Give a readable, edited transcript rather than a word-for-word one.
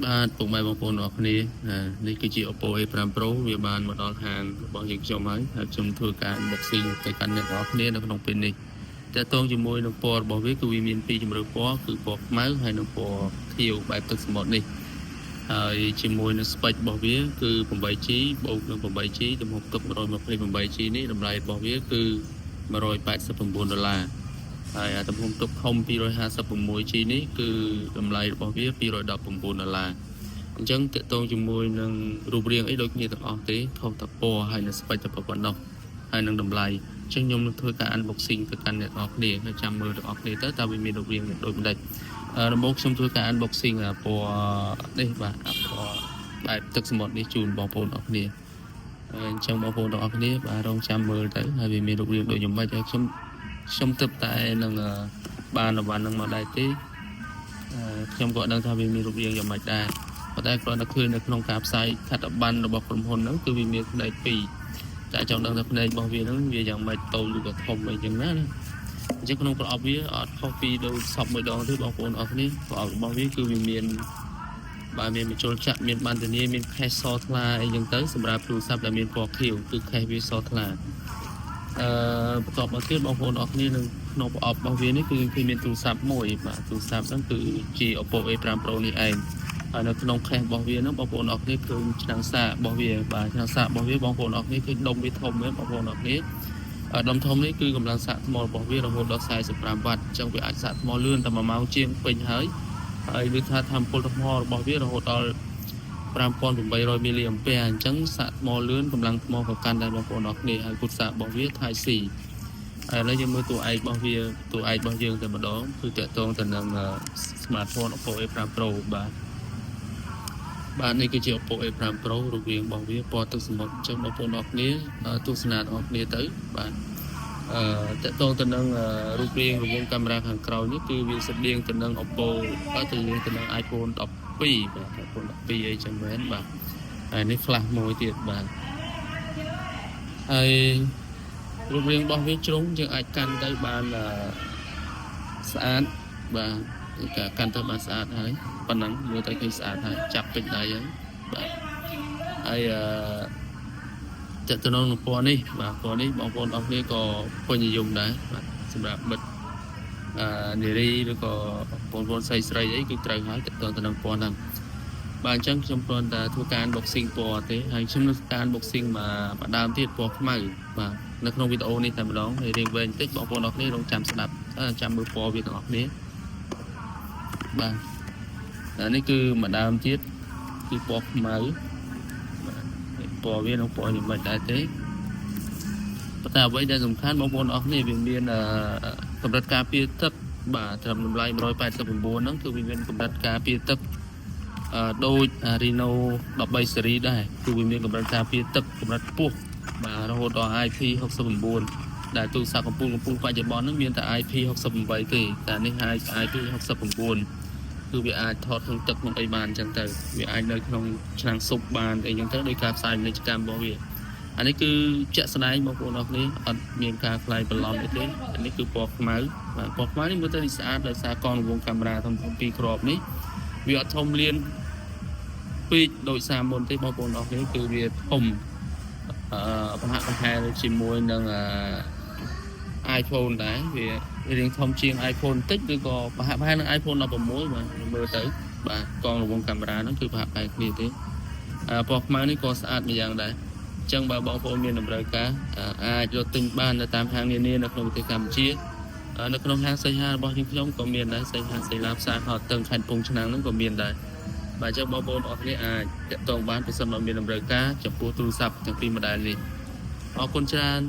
បាទពុកម៉ែបងប្អូនអរគ្នានេះគឺជា Oppo A5 Pro វាបានមកដល់ហាងរបស់យើងខ្ញុំហើយខ្ញុំធ្វើការ unboxing ទៅកាន់អ្នកនរគ្នានៅក្នុងពេលនេះតើតងជាមួយនឹងពណ៌របស់វាគឺវាមានពីរជម្រើសពណ៌គឺពណ៌ខ្មៅហើយនិងពណ៌ខៀវបែបទឹកសមុទ្រនេះហើយជាមួយនឹង spec របស់វាគឺ 8G បូកនឹង 8G ទំហំទុក 128G នេះតម្លៃរបស់វាគឺ$189ហើយទំហំទុកធំ 256G នេះគឺតម្លៃរបស់វា$219អញ្ចឹងតកតងជាមួយនឹងរូបរាងអីដូចគ្នាទាំងអស់ទេខុសតែពណ៌ហើយនឹង spec តែប៉ុណ្ណោះហើយនឹងតម្លៃអញ្ចឹងខ្ញុំនឹងធ្វើការ unboxing ទៅកាន់អ្នកនរគ្នាហើយចាំមើលទាំងអស់គ្នាទៅតើវាមានរូបរាងដូចម្ដេចដំបូងខ្ញុំធ្វើការ unboxing ពណ៌នេះបាទពណ៌បែបទឹកសមុទ្រនេះជូនបងប្អូនអរគ្នាអញ្ចឹងបងប្អូនទាំងអស់គ្នាបាទរងចាំមើលទៅហើយវាមានរូបរាងដូចយ៉ាងម៉េចហើយខ្ញុំទើបតែនឹងបានរង្វាន់នឹងមកដែរទេខ្ញុំក៏ដឹងថាវាមានរូបរាងយ៉ាងម៉េចដែរប៉ុន្តែគ្រាន់តែឃើញនៅក្នុងការផ្សាយខិត្តប័ណ្ណរបស់ក្រុមហ៊ុនហ្នឹងគឺវាមានផ្នែក2តែចង់ដឹងថាផ្នែករបស់វាហ្នឹងវាយ៉ាងម៉េចតូចឬក៏ធំអីចឹងណាអញ្ចឹងក្នុងប្រអប់វាអត់ខុសពីដូចសពមួយដងទេបងប្អូនអរគ្នាប្រអប់របស់វាគឺវាមានបាទមានបញ្ចូលចាក់មានបានធានាមានខេសសថ្លាអីចឹងទៅសម្រាប់ទូរស័ព្ទដែលមានពណ៌ខៀវគឺខេសវាសថ្លាបន្ទាប់មកទៀតបងប្អូនអរគ្នានឹងក្នុងប្រអប់របស់វានេះគឺគេមានទូរស័ព្ទមួយបាទទូរស័ព្ទហ្នឹងគឺជា Oppo A5 Pro នេះឯងហើយនៅក្នុង case របស់វាហ្នឹងបងប្អូនអរគ្នាឃើញឆ្នាំងសាករបស់វាបាទឆ្នាំងសាករបស់វាបងប្អូនអរគ្នាឃើញដុំវាធំមែនបងប្អូនអរគ្នាដុំធំនេះគឺកម្លាំងសាកថ្មរបស់វារហូតដល់45វ៉ាត់អញ្ចឹងវាអាចសាកថ្មលឿនតែ1ម៉ោងជាងពេញហើយវាថាថាមពលថ្មរបស់វារហូតដល់5800 មីលីអាំពែអញ្ចឹងសាកថ្មលឿនកម្លាំងថ្មក៏កាន់ដែរបងប្អូនអរគ្នាហើយពុទ្ធសាករបស់វា Type C ឥឡូវយើងមើលតួឯករបស់វាតួឯករបស់យើងតែម្ដងគឺតាក់ទងទៅនឹង smartphone Oppo A5 Pro បាទនេះគឺជា Oppo A5 Pro រូបរាងរបស់វាពណ៌ទឹកសមុទ្រអញ្ចឹងបងប្អូនអរគ្នាទស្សនារបស់គ្នាទៅបាទតាក់ទងទៅនឹងរូបរាងរង្វង់កាមេរ៉ាខាងក្រោយនេះគឺវាស្រដៀងទៅនឹង Oppo ទៅនឹង iPhone 12បាទ iPhone 12អីចឹងមែនបាទហើយនេះ flash មួយទៀតបាទហើយរូបរាងរបស់វាជ្រុងយើងអាចកាន់ទៅបានស្អាតបាទការកាន់ទៅបានស្អាតហើយប៉ុណ្ណឹងមើលទៅឃើញស្អាតហើយចាប់ពេញដៃហើយបាទហើយទៅនឹងពណ៌នេះបាទពណ៌នេះបងប្អូនអរគ្នាក៏ពេញនិយមដែរបាទសម្រាប់មិត្តនារីឬក៏បងប្អូនស្រីអីគឺត្រូវហើយទៅនឹងពណ៌ហ្នឹងបាទអញ្ចឹងខ្ញុំគ្រាន់តែធ្វើការ unboxing ពណ៌ទេហើយខ្ញុំនឹងការ unboxing មកដើមទៀតពណ៌ខ្មៅបាទនៅក្នុងវីដេអូនេះតែម្ដងហើយរៀងវែងបន្តិចបងប្អូនអរគ្នារងចាំស្ដាប់ចាំមើលពណ៌វាទាំងអស់គ្នាបាទនេះគឺម្ដងទៀតគឺពណ៌ខ្មៅបាទពណ៌វានឹងពណ៌យ៉ាងម៉េចដែរទេប៉ុន្តែអ្វីដែលសំខាន់បងប្អូនអរគ្នាវាមានកម្រិតការពារទឹកបាទត្រឹមតម្លៃ189ហ្នឹងគឺវាមានកម្រិតការពារទឹកដូច Reno 13 series ដែរគឺវាមានកម្រិតការពារទឹកកម្រិតខ្ពស់បាទរហូតដល់ IP69 ដែលទូរស័ព្ទកំពុងបច្ចុប្បន្នហ្នឹងមានតែ IP68 ទេតែនេះ IP69 គឺវាអាចថតក្នុងទឹកក្នុងអីបានអញ្ចឹងទៅវាអាចនៅក្នុងឆ្នាំងស៊ុបបានអីអញ្ចឹងទៅដោយការផ្សាយពាណិជ្ជកម្មរបស់វាអានេះគឺជាក់ស្ដែងបងប្អូនអរគ្នាអត់មានការខ្លាយបន្លំអីទេអានេះគឺពណ៌ខ្មៅបាទពណ៌ខ្មៅនេះមើលទៅស្អាតដោយសារកងរង្វង់កាមេរ៉ាធំពីរគ្រាប់នេះវាអត់ធំលៀនពេកដោយសារមុនទេបងប្អូនអរគ្នាគឺវាធំប្រហាក់ប្រហែលជាមួយនឹងiPhone ដែរវារៀងធំជាង iPhone តិចឬក៏ប្រហាក់ប្រហែលនឹង iPhone 16បាទមើលទៅបាទកងរង្វង់កាមេរ៉ាហ្នឹងគឺប្រហាក់ប្រហែលគ្នាទេពណ៌ខ្មៅនេះក៏ស្អាតម្យ៉ាងដែរអញ្ចឹងបើបងប្អូនមានតម្រូវការអាចរកទិញបាននៅតាមហាងនានានៅក្នុងប្រទេសកម្ពុជានៅក្នុងហាងសីហារបស់ខ្ញុំក៏មានដែរសីហាសីឡាផ្សារហត់ទឹកខេត្តកំពង់ឆ្នាំងហ្នឹងក៏មានដែរបាទអញ្ចឹងបងប្អូនអរគ្នាអាចតាក់ទងបានប្រសិនបើមានតម្រូវការចំពោះទូរស័ព្ទទាំងពីរម៉ូដែលនេះអរគុណច្រើន